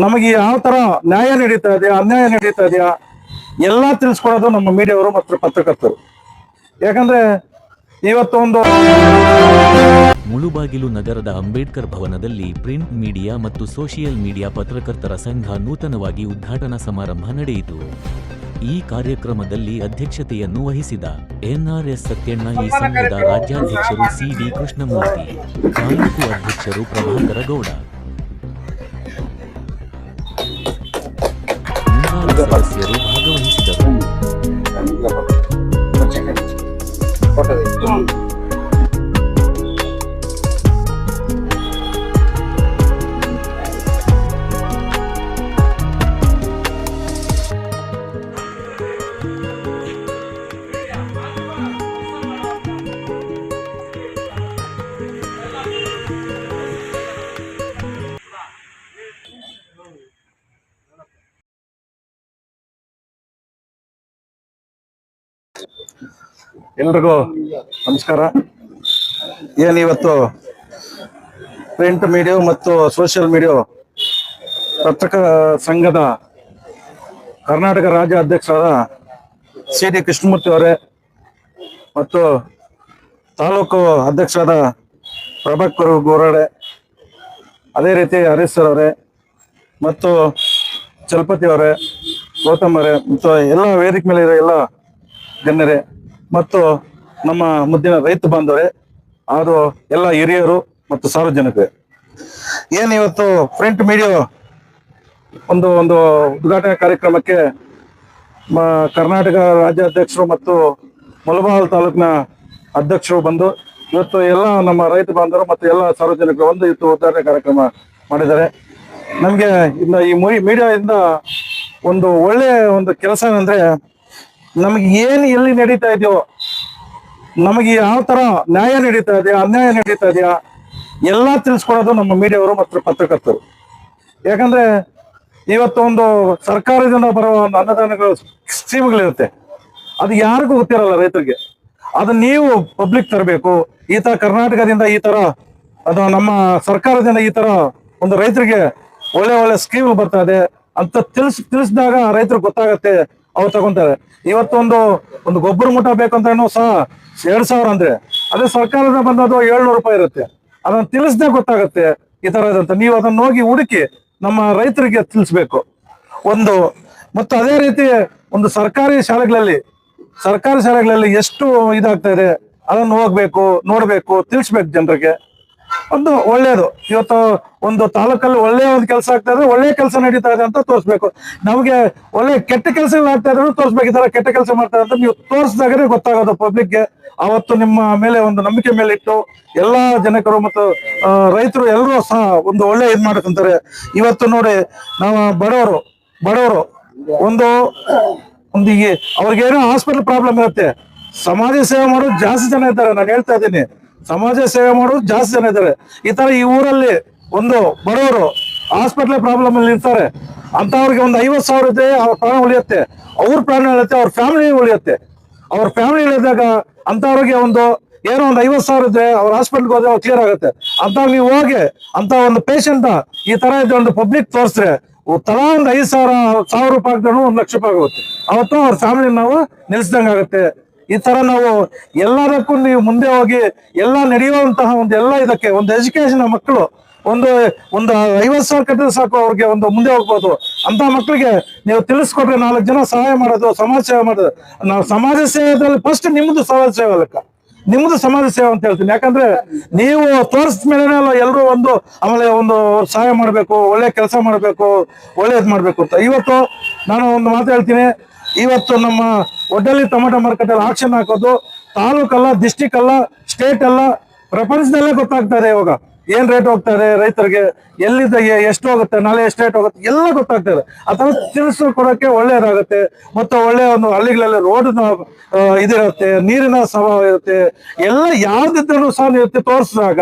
ನಮಗೆ ಯಾವ ತರ ನ್ಯಾಯ ನಡೀತಾ ಇದೆಯಾ ಅನ್ಯಾಯ ನಡೀತಾ ಇದೆಯಾ ಎಲ್ಲ ತಿಳಿಸ್ಕೊಡೋದು ನಮ್ಮ ಮೀಡಿಯಾವರು ಮತ್ತು ಪತ್ರಕರ್ತರು. ಯಾಕಂದ್ರೆ ಇವತ್ತು ಒಂದು ಮುಳುಬಾಗಿಲು ನಗರದ ಅಂಬೇಡ್ಕರ್ ಭವನದಲ್ಲಿ ಪ್ರಿಂಟ್ ಮೀಡಿಯಾ ಮತ್ತು ಸೋಷಿಯಲ್ ಮೀಡಿಯಾ ಪತ್ರಕರ್ತರ ಸಂಘ ನೂತನವಾಗಿ ಉದ್ಘಾಟನಾ ಸಮಾರಂಭ ನಡೆಯಿತು. ಈ ಕಾರ್ಯಕ್ರಮದಲ್ಲಿ ಅಧ್ಯಕ್ಷತೆಯನ್ನು ವಹಿಸಿದ ಎನ್ಆರ್ಎಸ್ ಸತ್ಯಣ್ಣ, ಈ ಸಂಘದ ರಾಜ್ಯಾಧ್ಯಕ್ಷರು ಸಿಡಿ ಕೃಷ್ಣಮೂರ್ತಿ, ತಾಲೂಕು ಅಧ್ಯಕ್ಷರು ಪ್ರಭಾಕರ ಗೌಡ, ಮುಂತಾದ ಸದಸ್ಯರು ಭಾಗವಹಿಸಿದರು. ಎಲ್ರಿಗೂ ನಮಸ್ಕಾರ. ಏನಿವತ್ತು ಪ್ರಿಂಟ್ ಮೀಡಿಯಾ ಮತ್ತು ಸೋಷಿಯಲ್ ಮೀಡಿಯಾ ಪತ್ರಕರ್ತರ ಸಂಘದ ಕರ್ನಾಟಕ ರಾಜ್ಯ ಅಧ್ಯಕ್ಷರಾದ ಸಿಡಿ ಕೃಷ್ಣಮೂರ್ತಿ ಅವರೇ ಮತ್ತು ತಾಲೂಕು ಅಧ್ಯಕ್ಷರಾದ ಪ್ರಭಾಕರ್ ಗೌರಡೆ, ಅದೇ ರೀತಿ ಹರೀಶ್ ಸರ್ ಅವರೇ ಮತ್ತು ಚಲಪತಿ ಅವರೇ, ಗೌತಮ್ ಅವರೇ ಮತ್ತು ಎಲ್ಲ ವೇದಿಕೆ ಮೇಲೆ ಇರೋ ಎಲ್ಲ ಗಣ್ಯರೇ ಮತ್ತು ನಮ್ಮ ಮುದ್ದಿನ ರೈತ ಬಾಂಧವರೇ, ಹಾಗೂ ಎಲ್ಲ ಹಿರಿಯರು ಮತ್ತು ಸಾರ್ವಜನಿಕರೇ, ಏನಿವತ್ತು ಪ್ರಿಂಟ್ ಮೀಡಿಯಾ ಒಂದು ಉದ್ಘಾಟನಾ ಕಾರ್ಯಕ್ರಮಕ್ಕೆ ಕರ್ನಾಟಕ ರಾಜ್ಯಾಧ್ಯಕ್ಷರು ಮತ್ತು ಮುಳಬಾಗಿಲು ತಾಲೂಕಿನ ಅಧ್ಯಕ್ಷರು ಬಂದು ಇವತ್ತು ಎಲ್ಲ ನಮ್ಮ ರೈತ ಬಾಂಧವರು ಮತ್ತು ಎಲ್ಲ ಸಾರ್ವಜನಿಕರು ಒಂದು ಇವತ್ತು ಉದ್ಘಾಟನಾ ಕಾರ್ಯಕ್ರಮ ಮಾಡಿದ್ದಾರೆ. ನಮಗೆ ಇನ್ನು ಈ ಮೀಡಿಯಾದಿಂದ ಒಂದು ಒಳ್ಳೆಯ ಒಂದು ಕೆಲಸ ಏನಂದ್ರೆ, ನಮಗೆ ಏನು ಎಲ್ಲಿ ನಡೀತಾ ಇದೆಯೋ, ನಮಗೆ ಯಾವ ತರ ನ್ಯಾಯ ನಡೀತಾ ಇದೆಯಾ ಅನ್ಯಾಯ ನಡೀತಾ ಇದೆಯಾ ಎಲ್ಲ ತಿಳಿಸ್ಕೊಡೋದು ನಮ್ಮ ಮೀಡಿಯಾವರು ಮತ್ತು ಪತ್ರಕರ್ತರು. ಯಾಕಂದ್ರೆ ಇವತ್ತು ಒಂದು ಸರ್ಕಾರದಿಂದ ಬರುವ ಅನುದಾನಗಳು ಸ್ಕೀಮ್ಗಳಿರುತ್ತೆ, ಅದು ಯಾರಿಗೂ ಗೊತ್ತಿರಲ್ಲ ರೈತರಿಗೆ. ಅದನ್ನ ನೀವು ಪಬ್ಲಿಕ್ ತರಬೇಕು. ಈ ತರ ಕರ್ನಾಟಕದಿಂದ ಈ ತರ ಅದು ನಮ್ಮ ಸರ್ಕಾರದಿಂದ ಈ ತರ ಒಂದು ರೈತರಿಗೆ ಒಳ್ಳೆ ಒಳ್ಳೆ ಸ್ಕೀಮ್ ಬರ್ತಾ ಇದೆ ಅಂತ ತಿಳಿಸಿದಾಗ ರೈತರಿಗೆ ಗೊತ್ತಾಗತ್ತೆ, ಅವ್ರು ತಗೊಂತಾರೆ. ಇವತ್ತು ಒಂದು ಗೊಬ್ಬರ ಮೂಟ ಬೇಕಂದ್ರೂ ಸಹ 2,000 ಅಂದ್ರೆ ಅದೇ ಸರ್ಕಾರದಿಂದ ಬಂದದು 700 ರೂಪಾಯಿ ಇರುತ್ತೆ. ಅದನ್ನ ತಿಳಿಸ್ದೇ ಗೊತ್ತಾಗತ್ತೆ ಈ ತರ ಇದಂತ. ನೀವು ಅದನ್ನ ಹೋಗಿ ಹುಡುಕಿ ನಮ್ಮ ರೈತರಿಗೆ ತಿಳಿಸ್ಬೇಕು ಮತ್ತು ಅದೇ ರೀತಿ ಒಂದು ಸರ್ಕಾರಿ ಶಾಲೆಗಳಲ್ಲಿ ಎಷ್ಟು ಇದಾಗ್ತಾ ಇದೆ ಅದನ್ನ ಹೋಗ್ಬೇಕು, ನೋಡ್ಬೇಕು, ತಿಳಿಸ್ಬೇಕು ಜನರಿಗೆ. ಒಂದು ಒಳ್ಳೇದು ಇವತ್ತು ಒಂದು ತಾಲೂಕಲ್ಲಿ ಒಳ್ಳೆ ಒಂದು ಕೆಲಸ ಆಗ್ತಾ ಇದ್ರೆ ಒಳ್ಳೆ ಕೆಲಸ ನಡೀತಾ ಇದೆ ಅಂತ ತೋರಿಸ್ಬೇಕು. ನಮಗೆ ಒಳ್ಳೆ ಕೆಟ್ಟ ಕೆಲಸಗಳು ಆಗ್ತಾ ಇದ್ರು ತೋರಿಸ್ಬೇಕು. ಈ ತರ ಕೆಟ್ಟ ಕೆಲಸ ಮಾಡ್ತಾರೆ ಅಂತ ನೀವು ತೋರಿಸಿದಾಗನೇ ಗೊತ್ತಾಗೋದು ಪಬ್ಲಿಕ್ಗೆ. ಅವತ್ತು ನಿಮ್ಮ ಮೇಲೆ ಒಂದು ನಂಬಿಕೆ ಮೇಲೆ ಇಟ್ಟು ಎಲ್ಲಾ ಜನಕರು ಮತ್ತು ರೈತರು ಎಲ್ಲರೂ ಸಹ ಒಂದು ಒಳ್ಳೆ ಇದ್ ಮಾಡ್ಕೊಂತಾರೆ. ಇವತ್ತು ನೋಡಿ, ನಾವು ಬಡವರು ಒಂದು ಈಗ ಅವ್ರಿಗೇನೋ ಹಾಸ್ಪಿಟಲ್ ಪ್ರಾಬ್ಲಮ್ ಇರುತ್ತೆ, ಸಮಾಜ ಸೇವೆ ಮಾಡೋದು ಜಾಸ್ತಿ ಜನ ಇದ್ದಾರೆ. ನಾನು ಹೇಳ್ತಾ ಇದ್ದೀನಿ, ಸಮಾಜ ಸೇವೆ ಮಾಡೋದು ಜಾಸ್ತಿ ಜನ ಇದ್ದಾರೆ. ಈ ತರ ಈ ಊರಲ್ಲಿ ಒಂದು ಬಡವರು ಹಾಸ್ಪಿಟಲ್ ಪ್ರಾಬ್ಲಮ್ ಅಲ್ಲಿ ಇರ್ತಾರೆ, ಅಂತವ್ರಿಗೆ ಒಂದು 50,000 ಇದೆ, ಅವ್ರ ಪ್ರಾಣ ಉಳಿಯುತ್ತೆ, ಅವ್ರ ಪ್ರಾಣ ಉಳಿಯುತ್ತೆ, ಅವ್ರ ಫ್ಯಾಮಿಲಿ ಉಳಿಯುತ್ತೆ. ಅವ್ರ ಫ್ಯಾಮಿಲಿ ಉಳಿದಾಗ ಅಂತವ್ರಿಗೆ ಏನೋ ಒಂದು 50,000 ಇದ್ರೆ ಅವ್ರ ಹಾಸ್ಪಿಟಲ್ಗೆ ಹೋದ್ರೆ ಅವ್ರು ಕ್ಲಿಯರ್ ಆಗುತ್ತೆ. ಅಂತ ನೀವು ಹೋಗಿ ಅಂತ ಒಂದು ಪೇಷಂಟ್ ಈ ತರ ಇದೆ ಒಂದು ಪಬ್ಲಿಕ್ ತೋರಿಸಿದ್ರೆ ತಲಾ ಒಂದು 5,000 ರೂಪಾಯಿ ಆಗ್ತಾನು 1,00,000 ರೂಪಾಯಿ ಆಗುತ್ತೆ. ಅವತ್ತು ಅವ್ರ ಫ್ಯಾಮಿಲಿ ನಾವು ನಿಲ್ಸ್ದಂಗೆ ಆಗುತ್ತೆ. ಈ ತರ ನಾವು ಎಲ್ಲದಕ್ಕೂ ನೀವು ಮುಂದೆ ಹೋಗಿ ಎಲ್ಲ ನಡೆಯುವಂತಹ ಎಲ್ಲ ಇದಕ್ಕೆ ಒಂದು ಎಜುಕೇಶನ್ ಮಕ್ಕಳು ಒಂದು 50,000 ಕಟ್ಟಿದ್ರೆ ಸಾಕು, ಅವ್ರಿಗೆ ಮುಂದೆ ಹೋಗ್ಬೋದು. ಅಂತ ಮಕ್ಕಳಿಗೆ ನೀವು ತಿಳಿಸ್ಕೊಟ್ರೆ 4 ಜನ ಸಹಾಯ ಮಾಡೋದು, ಸಮಾಜ ಸೇವೆ ಮಾಡೋದು. ನಾವು ಸಮಾಜ ಸೇವೆದಲ್ಲಿ ಫಸ್ಟ್ ನಿಮ್ದು ಸಮಾಜ ಸೇವೆ ಲೆಕ್ಕ, ನಿಮ್ದು ಸಮಾಜ ಸೇವೆ ಅಂತ ಹೇಳ್ತೀನಿ. ಯಾಕಂದ್ರೆ ನೀವು ತೋರಿಸಿದ ಮೇಲೆ ಎಲ್ಲರೂ ಆಮೇಲೆ ಸಹಾಯ ಮಾಡ್ಬೇಕು, ಒಳ್ಳೆ ಕೆಲಸ ಮಾಡ್ಬೇಕು, ಒಳ್ಳೇದ್ ಮಾಡ್ಬೇಕು ಅಂತ. ಇವತ್ತು ನಾನು ಒಂದು ಮಾತು ಹೇಳ್ತೀನಿ, ಇವತ್ತು ನಮ್ಮ ಒಡ್ಡಲ್ಲಿ ಟೊಮೆಟೊ ಮಾರ್ಕೆಟಲ್ಲಿ ಆಕ್ಷನ್ ಹಾಕೋದು ತಾಲೂಕಲ್ಲ, ಡಿಸ್ಟಿಕ್ ಅಲ್ಲ, ಸ್ಟೇಟ್ ಅಲ್ಲ, ಪ್ರಪಂಚದಲ್ಲೇ ಗೊತ್ತಾಗ್ತಾ ಇದೆ. ಇವಾಗ ಏನ್ ರೇಟ್ ಹೋಗ್ತಾ ಇದೆ ರೈತರಿಗೆ, ಎಲ್ಲಿದ್ದ ಎಷ್ಟು ಹೋಗುತ್ತೆ, ನಾಳೆ ಎಷ್ಟು ರೇಟ್ ಹೋಗುತ್ತೆ ಎಲ್ಲ ಗೊತ್ತಾಗ್ತಾ ಇದೆ. ಅದನ್ನ ತಿಳಿಸಿ ಕೊಡೋಕೆ ಒಳ್ಳೇದಾಗುತ್ತೆ. ಮತ್ತು ಒಳ್ಳೆ ಹಳ್ಳಿಗಳಲ್ಲಿ ರೋಡ್ ಇದಿರುತ್ತೆ, ನೀರಿನ ಸಭಾ ಇರುತ್ತೆ, ಎಲ್ಲ ಯಾವ್ದಿದ್ರೂ ಸಹ ಇರುತ್ತೆ. ತೋರಿಸಿದಾಗ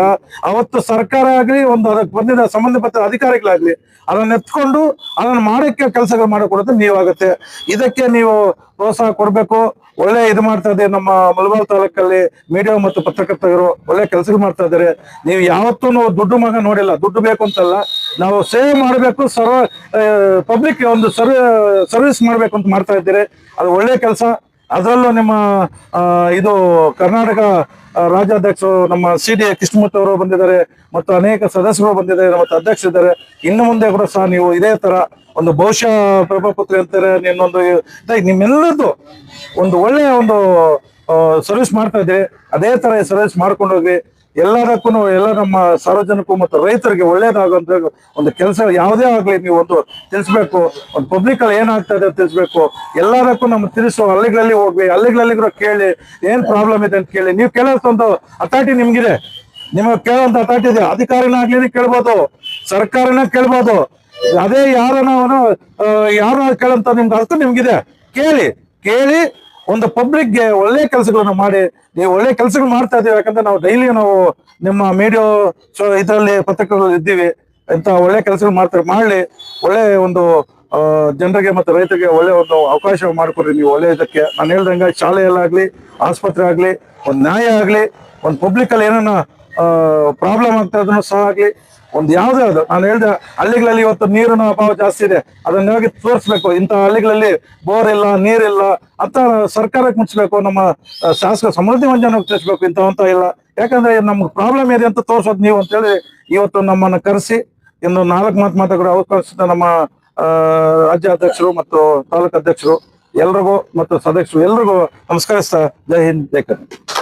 ಅವತ್ತು ಸರ್ಕಾರ ಆಗ್ಲಿ ಅದಕ್ಕೆ ಬಂದಿದ್ದ ಸಂಬಂಧಪಟ್ಟ ಅಧಿಕಾರಿಗಳಾಗ್ಲಿ ಅದನ್ನ ಎತ್ಕೊಂಡು ಅದನ್ನ ಮಾಡೋಕ್ಕೆ ಕೆಲಸಗಳು ಮಾಡಿಕೊಡೋದು ನೀವಾಗುತ್ತೆ. ಇದಕ್ಕೆ ನೀವು ಪ್ರೋತ್ಸಾಹ ಕೊಡ್ಬೇಕು. ಒಳ್ಳೆ ಇದು ಮಾಡ್ತಾ ಇದೆ ನಮ್ಮ ಮುಳಬಾಲ್ ತಾಲೂಕಲ್ಲಿ ಮೀಡಿಯಾ ಮತ್ತು ಪತ್ರಕರ್ತರು ಒಳ್ಳೆ ಕೆಲಸ ಮಾಡ್ತಾ ಇದ್ದಾರೆ. ನೀವು ಯಾವತ್ತೂ ದುಡ್ಡು ಮಗ ನೋಡಿಲ್ಲ, ದುಡ್ಡು ಬೇಕು ಅಂತಲ್ಲ, ನಾವು ಸೇವೆ ಮಾಡಬೇಕು, ಪಬ್ಲಿಕ್ ಒಂದು ಸರ್ವಿಸ್ ಮಾಡ್ಬೇಕು ಅಂತ ಮಾಡ್ತಾ ಇದ್ದೀರಿ. ಅದು ಒಳ್ಳೆ ಕೆಲಸ. ಅದರಲ್ಲೂ ನಿಮ್ಮ ಇದು ಕರ್ನಾಟಕ ರಾಜ್ಯಾಧ್ಯಕ್ಷರು ನಮ್ಮ CD ಕೃಷ್ಣಮೂರ್ತಿ ಅವರು ಬಂದಿದ್ದಾರೆ, ಮತ್ತು ಅನೇಕ ಸದಸ್ಯರು ಬಂದಿದ್ದಾರೆ, ಮತ್ತು ಅಧ್ಯಕ್ಷರಿದ್ದಾರೆ. ಇನ್ನು ಮುಂದೆ ಕೂಡ ಸಹ ನೀವು ಇದೇ ತರ ಒಂದು ಬಹುಶಃ ಪ್ರಭಾಪುತ್ರಿ ಅಂತಾರೆ, ಇನ್ನೊಂದು ನಿಮ್ಮೆಲ್ಲರದ್ದು ಒಂದು ಒಳ್ಳೆಯ ಒಂದು ಸರ್ವಿಸ್ ಮಾಡ್ತಾ ಇದ್ದೀರಿ. ಅದೇ ತರ ಸರ್ವಿಸ್ ಮಾಡ್ಕೊಂಡು ಹೋಗಿ ಎಲ್ಲದಕ್ಕೂ ಎಲ್ಲ ನಮ್ಮ ಸಾರ್ವಜನಿಕರು ಮತ್ತು ರೈತರಿಗೆ ಒಳ್ಳೇದಾಗುವಂತ ಒಂದು ಕೆಲಸ ಯಾವುದೇ ಆಗ್ಲಿ ನೀವು ಒಂದು ತಿಳಿಸ್ಬೇಕು. ಒಂದು ಪಬ್ಲಿಕ್ ಅಲ್ಲಿ ಏನಾಗ್ತಾ ಇದೆ ತಿಳಿಸ್ಬೇಕು. ಎಲ್ಲದಕ್ಕೂ ನಮ್ಮ ತಿಳಿಸೋ ಹಳ್ಳಿಗಳಲ್ಲಿ ಹೋಗ್ವಿ, ಹಳ್ಳಿಗಳಲ್ಲಿ ಕೂಡ ಕೇಳಿ ಏನ್ ಪ್ರಾಬ್ಲಮ್ ಇದೆ ಅಂತ ಕೇಳಿ. ನೀವು ಕೇಳೋಂಥ ಅಥಾರಿಟಿ ನಿಮ್ಗಿದೆ, ನಿಮಗೆ ಕೇಳೋಂಥ ಅಥಾರಿಟಿ ಇದೆ. ಅಧಿಕಾರಿನಾಗ್ಲಿ ಕೇಳ್ಬೋದು, ಸರ್ಕಾರನ ಕೇಳ್ಬೋದು. ಅದೇ ಯಾರನ್ನ ಕೇಳಂತ ನಿಮ್ಗೆ ಅರ್ಥ ನಿಮ್ಗಿದೆ. ಕೇಳಿ ಒಂದು ಪಬ್ಲಿಕ್ಗೆ ಒಳ್ಳೆ ಕೆಲಸಗಳನ್ನ ಮಾಡಿ. ನೀವು ಒಳ್ಳೆ ಕೆಲಸಗಳು ಮಾಡ್ತಾ ಇದೀವಿ, ಯಾಕಂದ್ರೆ ನಾವು ಡೈಲಿ ನಾವು ನಿಮ್ಮ ಮೀಡಿಯಾ ಇದರಲ್ಲಿ ಪತ್ರಕರ್ತರು ಇದ್ದೀವಿ. ಇಂಥ ಒಳ್ಳೆ ಕೆಲಸಗಳು ಮಾಡಲಿ. ಒಳ್ಳೆ ಒಂದು ಜನರಿಗೆ ಮತ್ತು ರೈತರಿಗೆ ಒಳ್ಳೆ ಒಂದು ಅವಕಾಶ ಮಾಡಿಕೊಡ್ರಿ ನೀವು. ಒಳ್ಳೆ ಇದಕ್ಕೆ ನಾನು ಹೇಳ್ದಂಗೆ ಶಾಲೆಯಲ್ಲಾಗ್ಲಿ, ಆಸ್ಪತ್ರೆ ಆಗ್ಲಿ, ಒಂದು ನ್ಯಾಯ ಆಗ್ಲಿ, ಒಂದು ಪಬ್ಲಿಕ್ ಅಲ್ಲಿ ಏನಾನ ಪ್ರಾಬ್ಲಮ್ ಆಗ್ತಾ ಇದನ್ನು ಸಹ ಆಗ್ಲಿ, ಒಂದು ಯಾವ್ದೇ ಅದು ನಾನು ಹೇಳ್ದೆ, ಹಳ್ಳಿಗಳಲ್ಲಿ ಇವತ್ತು ನೀರಿನ ಅಭಾವ ಜಾಸ್ತಿ ಇದೆ, ಅದನ್ನ ಹೋಗಿ ತೋರಿಸ್ಬೇಕು. ಇಂಥ ಹಳ್ಳಿಗಳಲ್ಲಿ ಬೋರ್ ಇಲ್ಲ, ನೀರಿಲ್ಲ ಅಂತ ಸರ್ಕಾರಕ್ಕೆ ಮುಚ್ಚಬೇಕು. ನಮ್ಮ ಶಾಸಕ ಸಮೃದ್ಧಿ ಮಂಜನ ತಿಳಿಸ್ಬೇಕು. ಇಂಥವಂತ ಇಲ್ಲ, ಯಾಕಂದ್ರೆ ನಮ್ಗೆ ಪ್ರಾಬ್ಲಮ್ ಇದೆ ಅಂತ ತೋರ್ಸೋದು ನೀವು ಅಂತೇಳಿ ಇವತ್ತು ನಮ್ಮನ್ನು ಕರೆಸಿ ಇನ್ನು 4 ಮಾತು ಮಾತಾಡೋ ಅವಕಾಶ ನಮ್ಮ ರಾಜ್ಯ ಅಧ್ಯಕ್ಷರು ಮತ್ತು ತಾಲೂಕು ಅಧ್ಯಕ್ಷರು ಎಲ್ರಿಗೂ ಮತ್ತು ಸದಸ್ಯರು ಎಲ್ರಿಗೂ ನಮಸ್ಕರಿಸ್ತಾ ಜೈ ಹಿಂದ್ ಜೈ ಕರ್ನಾಟಕ.